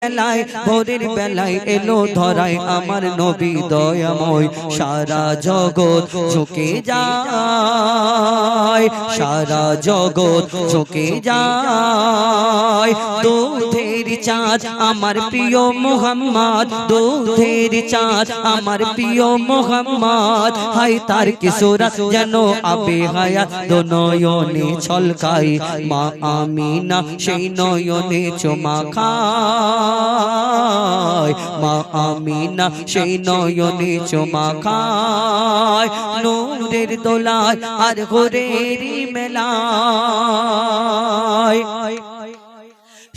বেলায় ভোরের বেলায় এলো ধরায় আমার নবী দয়াময় সারা জগৎ ঝুঁকে যায় সারা জগৎ ঝুঁকে যায় দুধের চাঁদ আমার প্রিয় মুহাম্মদ দুধের চাঁদ আমার প্রিয় মুহাম্মদ হায় তার কি সূরত যেন আবে হায়াত দো নয়নে ছলকায় মা আমিনা সেই নয়নে চুমা খায় মা আমিনা সেই নয়নে চুমা খায় নূরের দোলায় আর ঘোরের মেলায়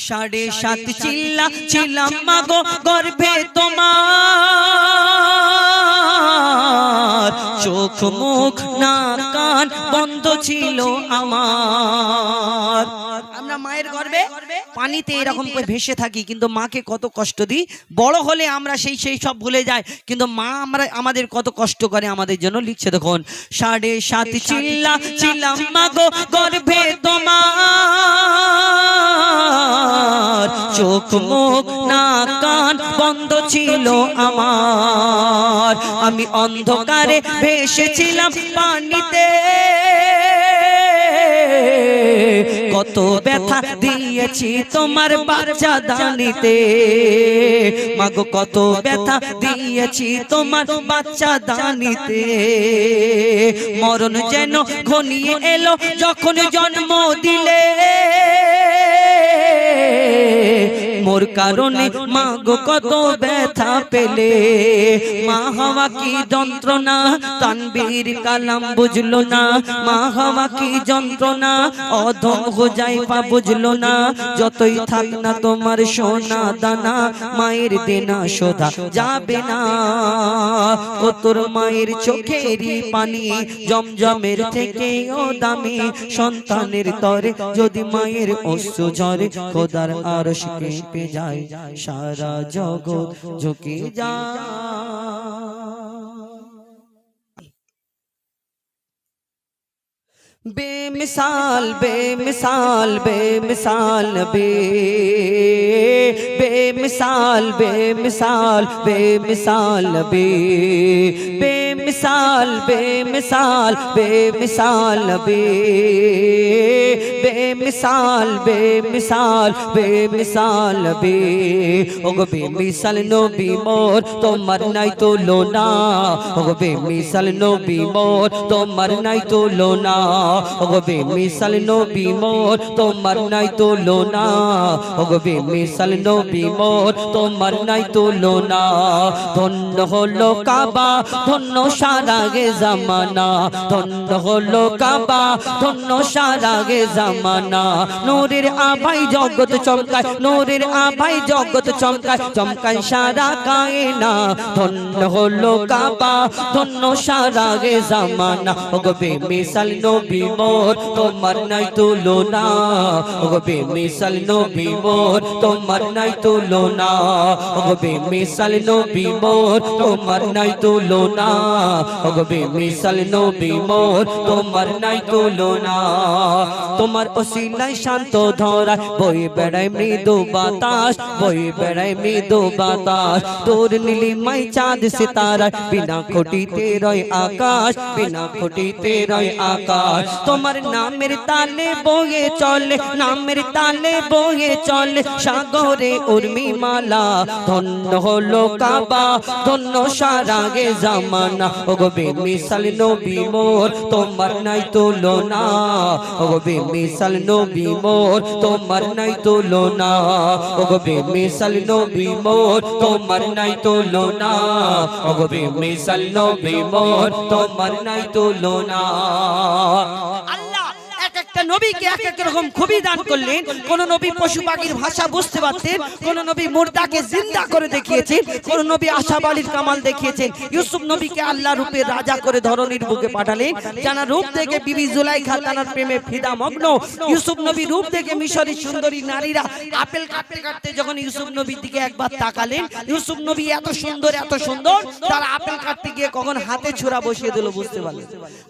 7.5 চিল্লা ছিলাম মাগো গর্ভে তোমার চোখ মুখ নাক কান বন্ধ ছিল আমার আমরা মায়ের গর্ভে পানিতে এরকম করে ভেসে থাকি কিন্তু মাকে কত কষ্ট দিই বড় হলে আমরা সেই সব ভুলে যাই কিন্তু মা আমাদের কত কষ্ট করে আমাদের জন্য লিখছে দেখুন 7.5 চিল্লা ছিলাম মাগো গর্ভে তোমার চোখ মুখ নাক কান বন্ধ ছিল আমার আমি অন্ধকারে ভেসেছিলাম পানিতে কত ব্যথা দিয়েছি তোমার বাচ্চা দানিতে মাগো কত ব্যথা দিয়েছি তোমার বাচ্চা দানিতে মরণ যেন ঘনিয়ে এলো যখন জন্ম দিলে মোর কারণে মাগো কত ব্যথা পেলে মা হওয়া কি যন্ত্রণা তানবীর কালাম বুঝলো না মা হওয়া কি যন্ত্রণা অধম হুজাইফা বুঝলো না যতই থাক না তোমার সোনা দানা মায়ের দেনা শোধা যাবে না ও তোর মায়ের চোখেরই পানি জমজমের থেকেও দামি সন্তানের তরে যদি মায়ের অশ্রু ঝরে খোদার আরশ কেঁপে যায় সারা জগৎ ঝুঁকে যায় बेमिसाल बेमिसाल बेमिसाल नबी बेमिसाल बेमिसाल बेमिसाल नबी बेमिसाल बेमिसाल बेमिसाल नबी बेमिसाल बेमिसाल बेमिसाल नबी ओगो बेमिसाल नबी मोर तोमार नाई तुलना ओगो बेमिसाल नबी मोर तोमार नाई तुलना ओगो बेमिसाल नबी मोर तोमार नाई तुलना ओगो बेमिसाल नबी मोर तोमार नाई तुलना धन्य हलो काबा धन्य सारा गे जमाना धन्य हलो काबा धन्य सारा गे जमाना नूरेर आभाय जगत चमकाय नूरेर आभाय जगत चमकाय चमकाय सारा कायना धन्य हलो काबा धन्य सारा गे जमाना ओगो बेमिसाल नबी मोर तोमार नाई तुलना ओगो बेमिसाल नबी मोर तोमार नाई तुलना ओगो बेमिसाल नबी मोर तोमार नाई तुलना ओगो बेमिसाल नबी मोर तोमार नाई तुलना तोमार ओसिलाय शांत धरा বয়ে বেড়ায় মৃদু বাতাস বয়ে বেড়ায় মৃদু বাতাস তোর নীলিমায় চাঁদ সিতারা বিনা খুঁটিতে রয় আকাশ বিনা খুঁটিতে রয় আকাশ তোমার নামের তালে বয়ে চলে নামের তালে বয়ে চলে সাগরে উর্মিমালা ধন্য হলো কাবা ধন্য সারা গে জামানা ওগো বেমিসাল নবী মোর তোমার নাই তুলনা ওগো বেমিসাল নবী মোর তোমার নাই তুলনা ওগো বেমিসাল নবী মোর তোমার নাই তুলনা ওগো বেমিসাল নবী মোর তোমার নাই তুলনা একটা নবীকে এক এক রকম খুবই দান করলেন কোন নবী পশু পাখির ভাষা বুঝতে পারতেন কোন নবী মুর্দাকে জিন্দা করে দেখিয়েছেন কোন নবী আশাবালির কামাল দেখিয়েছেন ইউসুফ নবীকে আল্লাহ রূপে রাজা করে ধরনীর বুকে পাঠালেন জানা রূপ দেখে বিবি জুলাইখা তার প্রেমে ফিদা মগ্ন ইউসুফ নবী রূপ দেখে মিশরী সুন্দরী নারীরা আপেল কাটতে কাটতে যখন ইউসুফ নবীর দিকে একবার তাকালেন ইউসুফ নবী এত সুন্দর তারা আপেল কাটতে গিয়ে কখন হাতে ছোরা বসিয়ে দিল বুঝতে পারলেন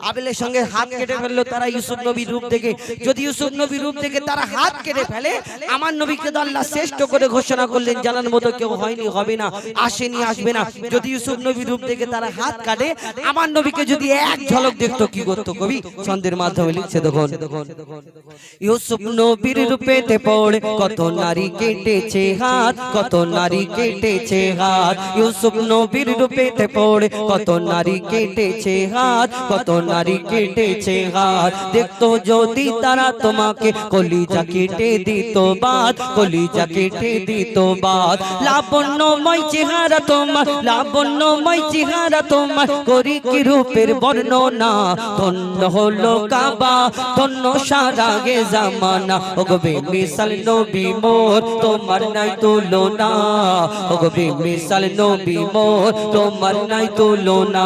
আপেলের সঙ্গে হাত কেটে ফেললো তারা ইউসুফ নবীর রূপ দেখে যদি ইউসুফ নবীর রূপ থেকে তারা হাত কেটে ফেলে, আমার নবীকে তো আল্লাহ শ্রেষ্ঠ করে ঘোষণা করলেন জানার মতো কেউ হয়নি, হবে না, আসেনি, আসবে না। যদি ইউসুফ নবীর রূপ থেকে তারা হাত কাটে, আমার নবীকে যদি এক ঝলক দেখতো কি করতো? কবি ছন্দের মাধ্যমে লিখছে দেখুন, ইউসুফ নবীর রূপেতে পড়ে কত নারী কেটেছে হাত, কত নারী কেটেছে হাত। ইউসুফ নবীর রূপেতে পড়ে কত নারী কেটেছে হাত, কত নারী কেটেছে হাত। দেখতো যদি তারা তোমাকে কলিজা কেটে দিত বাদ, কলিজা কেটে দিত বাদ। লাবণ্যময় চেহারা তোমার, লাবণ্যময় চেহারা তোমার, করি কি রূপের বর্ণনা। ধন্য হলো কাবা, ধন্য সারা গে জামানা। ওগো বেমিসাল নবী মোর, তোমার নাই তুলনা। ওগো বেমিসাল নবী মোর, তোমার নাই তুলনা।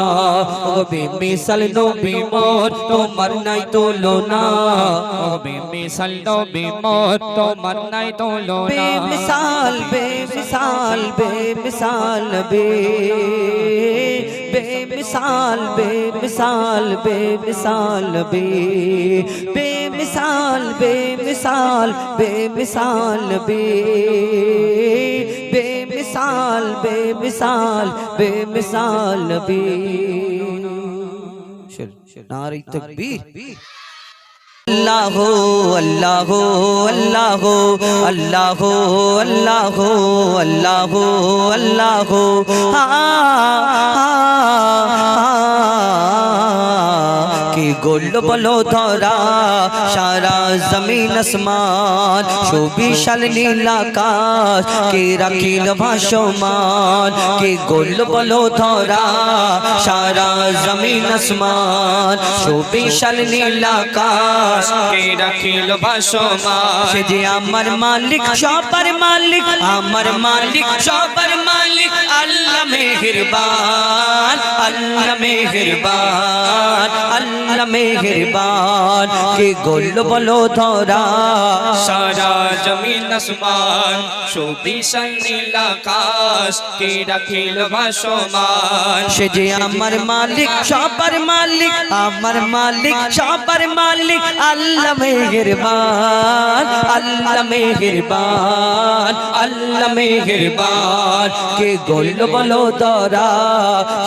ওগো বেমিসাল নবী মোর, তোমার নাই তুলনা। ওগো বেমিসাল নবী মোর, তোমার নাই তুলনা। বেমিসাল, বেমিসাল, বেমিসাল নবী, बेमिसाल बेमिसाल बेमिसाल नबी, बेमिसाल बेमिसाल बेमिसाल नबी, बेमिसाल बेमिसाल बेमिसाल नबी। नारे तकबीर। अल्लाह अल्लाह अल्लाह अल्लाह अल्लाह अल्लाह अल्लाह की गोल बलो धरा सारा जमीन आसमान, सुविशाल नील आकाश के राखिल भासमान। की गोल बलो धरा सारा जमीन आसमान, सुविशाल नील आकाश কে রাখিল ভাসমান। সে যে আমার মালিক, সবার মালিক, আমার মালিক, সবার মালিক। আল্লাহ মেহেরবান, আল্লাহ মেহেরবান, আল্লাহ মেহেরবান। কে গোল বলো ধরা সারা জমিন আসমান, সুবিশাল নীল আকাশ কে রাখিল ভাসমান। সে যে আমার মালিক, সবার মালিক, আমার মালিক, সবার মালিক। আল্লাহ মেহেরবান, আল্লাহ মেহেরবান, আল্লাহ মেহেরবান। কে গোল বলো ধরা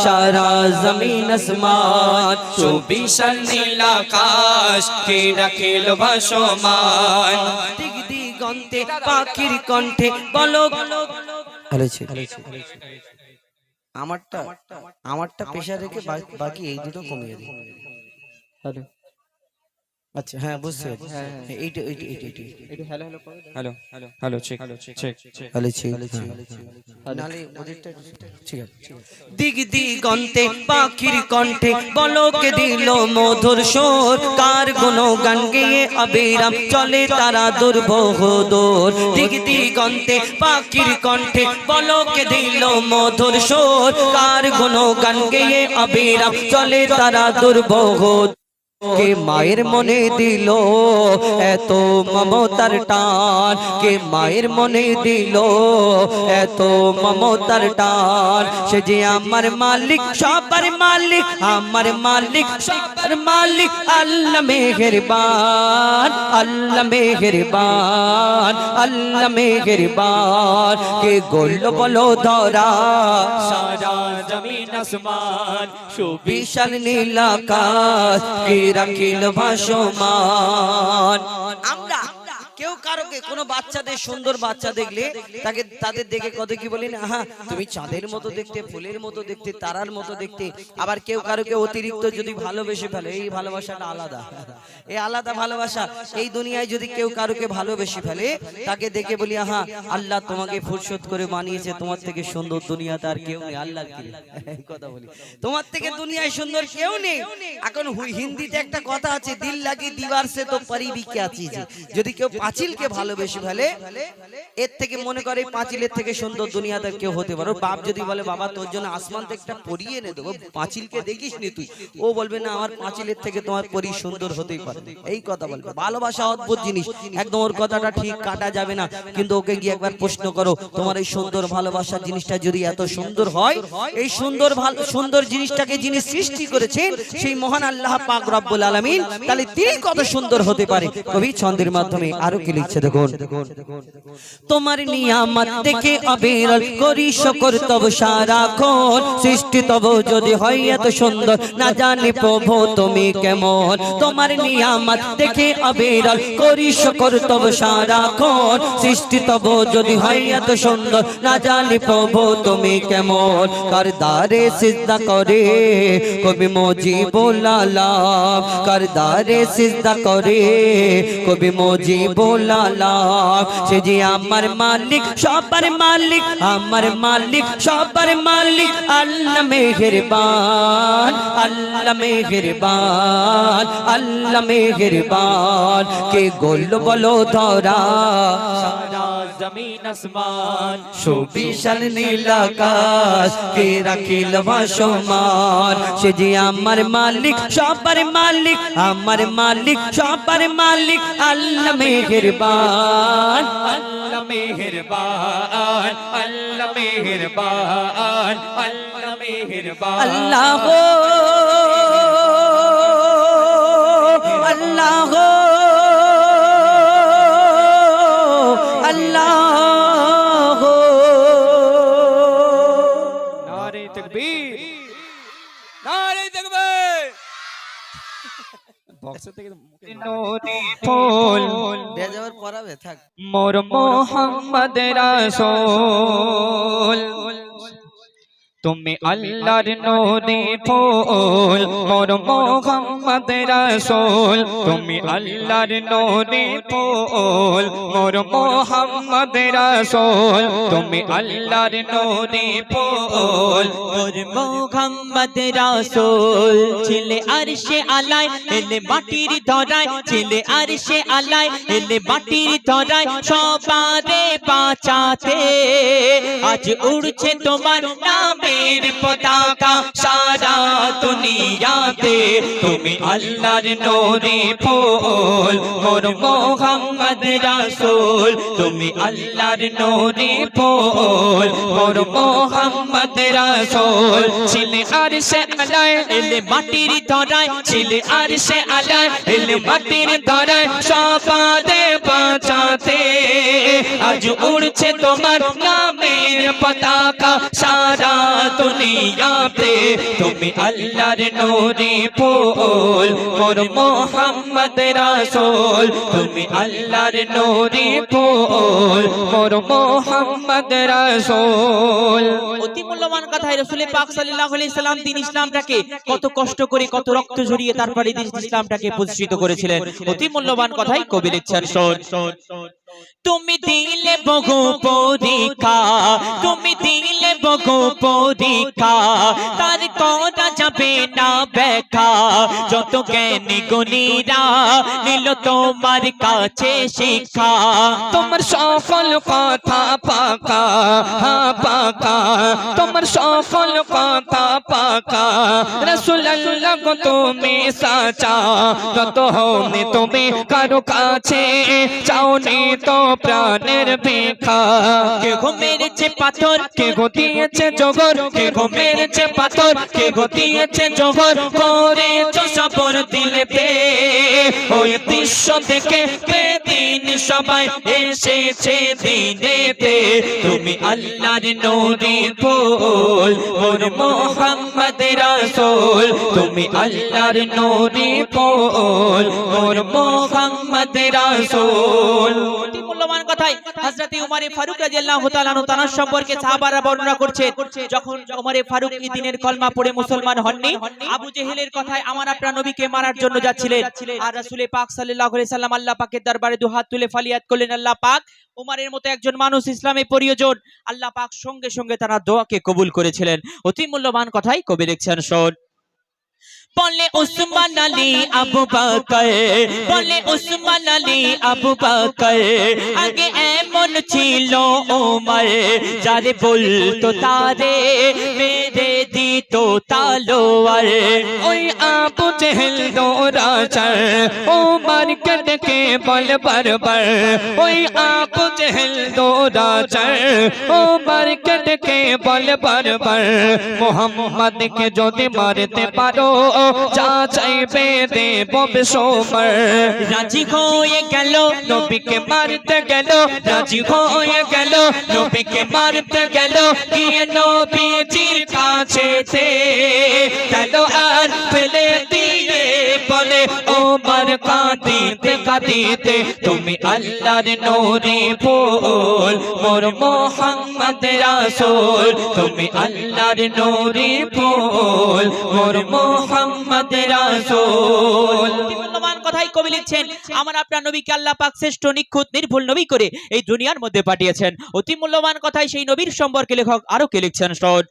সারা জমিন আসমান, সুবিশাল নীল আকাশ কে রাখিল ভাসমান। দিক দিগন্তে পাখির কণ্ঠে বলো। আমারটা আমারটা পেশা রেখে বাকি এই দুটো কমিয়ে দিই। হ্যালো, আচ্ছা হ্যাঁ বুঝতে পেরেছি। এইটা এইটা এইটা এইটা hello hello hello hello hello check check check hello check নালে ওদেরটা ঠিক আছে। দিক দিগন্তে পাখির কণ্ঠে বলকে দিল মধুর সুর, কার গুণগান গেয়ে অবিরাম চলে তারা দুর্বহ দূর। দিক দিগন্তে পাখির কণ্ঠে বলকে দিল মধুর সুর, কার গুণগান গেয়ে অবিরাম চলে তারা দুর্বহ। কে মায়ের মনে দিল এত মমতার টান, কে মায়ের মনে দিল এত মমতার টান। সে যে আমার মালিক, সবার মালিক, আমার মালিক, সবার মালিক। আল্লাহ মেহেরবান, আল্লাহ মেহেরবান, আল্লাহ মেহেরবান। কে গোল বলো ধরা সারা জমিন আসমান, বিশাল নীল আকাশ কে রাখিল ভাসমান। আমরা কেউ কারোকে কোনো বাচ্চাদের সুন্দর বাচ্চা দেখলে তাকে তাদের দেখে কত কি বলি না, হ্যাঁ তুমি চাঁদের মতো দেখতে, ফুলের মতো দেখতে, তারার মতো দেখতে। আবার কেউ কারোকে অতিরিক্ত যদি ভালোবেসে ফেলে, এই ভালোবাসাটা আলাদা, এই আলাদা ভালোবাসা। এই দুনিয়ায় যদি কেউ কারোকে ভালোবেসে ফেলে তাকে দেখে বলি, হ্যাঁ আল্লাহ তোমাকে ফুরসত করে বানিয়েছে, তোমার থেকে সুন্দর দুনিয়াতে আর কেউ নেই। আল্লাহর কি এই কথা বলি, তোমার থেকে দুনিয়ায় সুন্দর কেউ নেই। এখন হিন্দিতে একটা কথা আছে, দিল লাগি দিবার সে তো পরিবি কে চিজ। যদি কেউ পাঁচিল পাঁচিলকে ভালোবেসে ফেলে, এর থেকে মনে করে পাঁচিলের থেকে সুন্দর দুনিয়াতে কেউ হতে পারে। ওর বাপ যদি বলে বাবা তোর জন্য আসমান থেকে একটা পরী এনে দেবো, পাঁচিলকে দেখিস নি তুই, ও বলবে না আমার পাঁচিলের থেকে তোমার পরী সুন্দর হতেই পারে, এই কথা বলবে। ভালোবাসা অদ্ভুত জিনিস, একদম ওর কথাটা ঠিক কাটা যাবে না। কিন্তু ওকে গিয়ে একবার প্রশ্ন করো, তোমার এই সুন্দর ভালোবাসার জিনিসটা যদি এত সুন্দর হয়, এই সুন্দর সুন্দর জিনিসটাকে যিনি সৃষ্টি করেছেন সেই মহান আল্লাহ পাক রব্বুল আলামিন, তাহলে তিনি কত সুন্দর হতে পারে। কবি ছন্দের মাধ্যমে আরো কি লিখছে দেখুন, তোমার নিয়ামত দেখে অবিরল করি শুকর তব সারাক্ষণ, সৃষ্টি তব যদি হয় এত সুন্দর না জানি প্রভু তুমি কেমন। তোমার নিয়ামত দেখে অবিরল করি শুকর তব সারাক্ষণ, সৃষ্টি তব যদি হয় এত সুন্দর না জানি প্রভু তুমি কেমন। করদারে সিজদা করে কবি মুজিবুল আলাম, করদারে সিজদা করে কবি মুজিবুল আলাম। সে যে আমার মালিক সবার মালিক, আমার মালিক সবার মালিক, আল্লাহ মেহেরবান, আল্লাহ মেহেরবান, আল্লাহ মেহেরবান। কে গোল বলো ধরা সারা জমিন আসমান, সুবিশাল নীল আকাশ কে রাখিল ভাসমান। সে যে আমার মালিক সবার মালিক, আমার মালিক সবার মালিক, আল্লাহ মেহেরবান, আল্লাহ মেহেরবান, আল্লাহ মেহেরবান, আল্লাহ মেহেরবান। আল্লাহ গো, আল্লাহ গো, আল্লাহ গো। নারে তাকবীর, নারে তাকবীর। বক্সের থেকে নদী ফুল বেজাবার পড়াবে থাক। মোর মোহাম্মদ রাসূল, তুমি আল্লাহর নূরে ফুল। মোর মোহাম্মদ রাসূল, তুমি আল্লাহর নূরে ফুল। মোর মোহাম্মদ রাসূল, তুমি আল্লাহর নূরে ফুল। মোর মোহাম্মদ রাসূল ছিলে আরশে আলায়, এলে মাটির ধরায়, ছিলে আরশে আলায়, এলে মাটির ধরায়, সবারে বাঁচাতে আজ উড়ছে তোমার নামের পতাকা সারা দুনিয়াতে। তুমি আল্লাহর নূরে ফুল, মোর মোহাম্মদ রাসূল, তুমি আল্লাহর নূরে ফুল। মোর মোহাম্মদ রাসূল ছিলে আরশে আলায়, এলে মাটির ধরায়, ছিলে আরশে আলায়, এলে মাটির ধরায়, সবারে বাঁচাতে আজ উড়ছে তোমার নামের পতাকা সারা দুনিয়াতে। তুমি আল্লাহর নূরে ফুল, মোর মোহাম্মদ রাসূল, তুমি আল্লাহর নূরে ফুল, মোর মোহাম্মদ রাসূল। অতি মূল্যবান কথা, রাসূল পাক সাল্লাল্লাহু আলাইহি সাল্লাম দিন ইসলামটাকে কত কষ্ট করে, কত রক্ত ঝরিয়ে তারপরে দিন ইসলামটাকে প্রতিষ্ঠিত করেছিলেন। অতি মূল্যবান কথাই কবি লিখছেন, শোন। তুমি দিলে বহু পরীক্ষা, তুমি দিলে বহু পরীক্ষা, তার করা যাবে না ব্যাখ্যা। যত জ্ঞানী গুণীরা নিল তোমার কাছে শিক্ষা। তোমার সফল কথা পাকা, হ্যাঁ পাকা, তোমার সফল কথা পাকা। রাসূলুল্লাহ গো তুমি সাচা, যত হনে তুমি কারো কাছে চাওনি তো প্রাণের ভিক্ষা। কে গো মেরেছে পাথর, কে গো দিয়েছে জগর, কে গো মেরেছে পাথর, কে গো দিয়েছে জোহর, করেছো সবর দিলে পে। ওই দৃশ্য দেখে বেদিন সবাই এসেছে দিনেতে। তুমি আল্লাহর নূরে ফুল, মোর মোহাম্মদ রাসূল, তুমি আল্লাহর নূরে ফুল, মোর মোহাম্মদ রাসূল। অতি মূল্যবান কথাই হযরত উমর ফারুক রাদিয়াল্লাহু তাআলা আনহু তার সম্পর্কে সাহাবারা বর্ণনা করছে। যখন উমর ফারুক এই দিনের কলমা পড়ে মুসলমান হননি, আবু জেহেলের কথায় আমার আপনার নবীকে মারার জন্য যাচ্ছিলেন। আর রাসূল পাক সাল্লাল্লাহু আলাইহি সাল্লাম আল্লাহ পাকের দরবারে দুহাত তুলে ফালিয়াত করলেন, আল্লাহ পাক উমরের মতো একজন মানুষ ইসলামে প্রয়োজন। আল্লাহ পাক সঙ্গে সঙ্গে তার দোয়াকে কবুল করেছিলেন। অতি মূল্যবান কথাই কবি লিখছেন, শোন। বলে উসমান আলী আবু বকর, বলে উসমান আলী আবু বকর, আগে এমন ছিল ওমর, যারে বলতো তারে মেরে দিত তালোয়ার। ওই আবু জেহেল দৌড়াচার ওমর কে ডেকে বলে বারবার, ওই আবু জেহেল দৌড়াচার ওমর কে ডেকে বলে বারবার, মোহাম্মদ কে যদি মারতে পারো যা চাইবে দেব বেসোমর। রাজি হয়ে গেল নবীকে মারতে গেল, রাজি হয়ে গেল নবীকে মারতে গেল, গিয়ে নবীজির কাছেতে তলোয়ার ফেলে দিয়ে বলে ওমর কাঁদিতে কাঁদিতে, তুমি আল্লাহর নূরে ফুল মোর মুহাম্মদ রাসূল, তুমি আল্লাহর নূরে ফুল মোর মুহাম্মদ রাসূল। মূল্যবান কথাই কবি লিখছেন, আমার আপনার নবীকে আল্লাহ পাক শ্রেষ্ঠ নিখুঁত নির্ভুল নবী করে এই দুনিয়ার মধ্যে পাঠিয়েছেন। অতি মূল্যবান কথাই সেই নবীর সম্পর্কে লেখক আরো কে লিখছেন, শোন।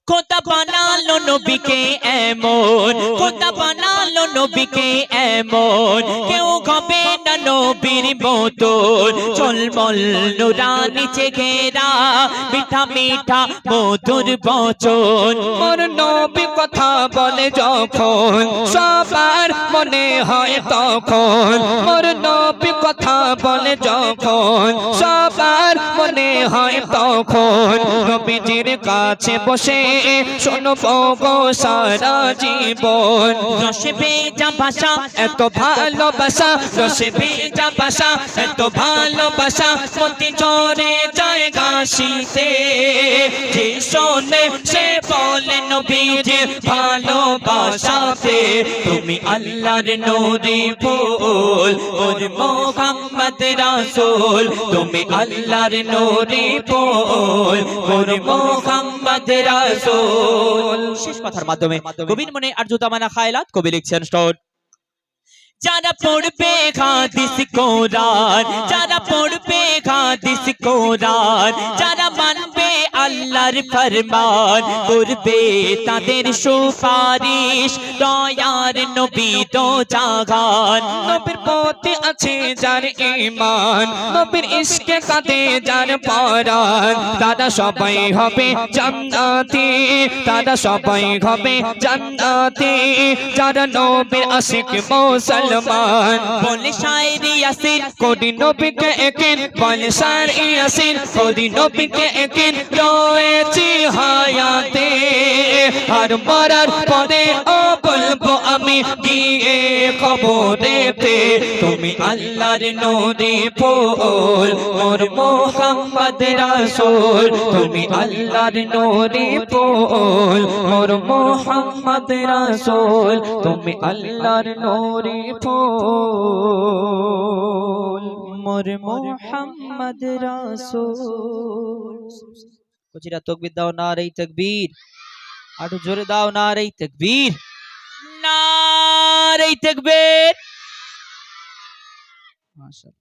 খোদা বানালো নবীকে এমন, খোদা বানালো নবীকে এমন, কেউ হবে না নবীর মতন, চলমল নুরানি চেহারা, মিঠা মিঠা মধুর বচন। মোর নবী কথা বলে যখন সবার মনে হয় তখন, মোর নবী কথা বলে যখন সবার মনে হয় তখন, নবীজির কাছে বসে শুনবো গো সারা জীবন। রসে ভেজা ভাষা এত ভালোবাসা, রসে ভেজা ভাষা এত ভালোবাসা, মতি চরে যায় ঘাসিতে, যে শোনে সে বলে নবীজির ভালোবাসাতে, তুমি আল্লাহর নূরে ফুল মোর মুহাম্মদ রাসূল, তুমি আল্লাহর নূরে ফুল মোর মুহাম্মদ রাসূল। শেষ কথার মাধ্যমে কবির মনে আর জুতামানা খায়লাত কবি লিখছেন, স্টোর। যারা পড়বে হাদিস কোরআন, যারা পড়বে হাদিস কোরআন, যারা মানবে আল্লাহর ফরমান, করবে তাদের সুপারিশ দয়ার নবী তো জাগান। নবীর প্রতি আছে যার ঈমান, নবীর ইশকে কাঁদে যার পরাণ, তারা সবাই হবে জান্নাতি, তারা সবাই হবে জান্নাতি, যারা নবীর আশিক মুসলমান। বলে শায়রি ইয়াসিন কোটি নবীকে একিন, বলে শায়রি ইয়াসিন কোটি নবীকে একিন, রয়েছি হায়াতে আর মরার পরে ও বলবো আমি গিয়ে কবরেতে, তুমি আল্লাহর নূরে ফুল মোর মুহাম্মদ রাসূল, তুমি আল্লাহর নূরে ফুল মোর মুহাম্মদ রাসূল, তুমি আল্লাহর নূরে ফুল মোর মুহাম্মদ রাসূল। কচিরা তাকবীর দাও, নারে তাকবীর। আরো জোরে দাও, নারে তাকবীর, নারে তাকবীর। মাশাআল্লাহ।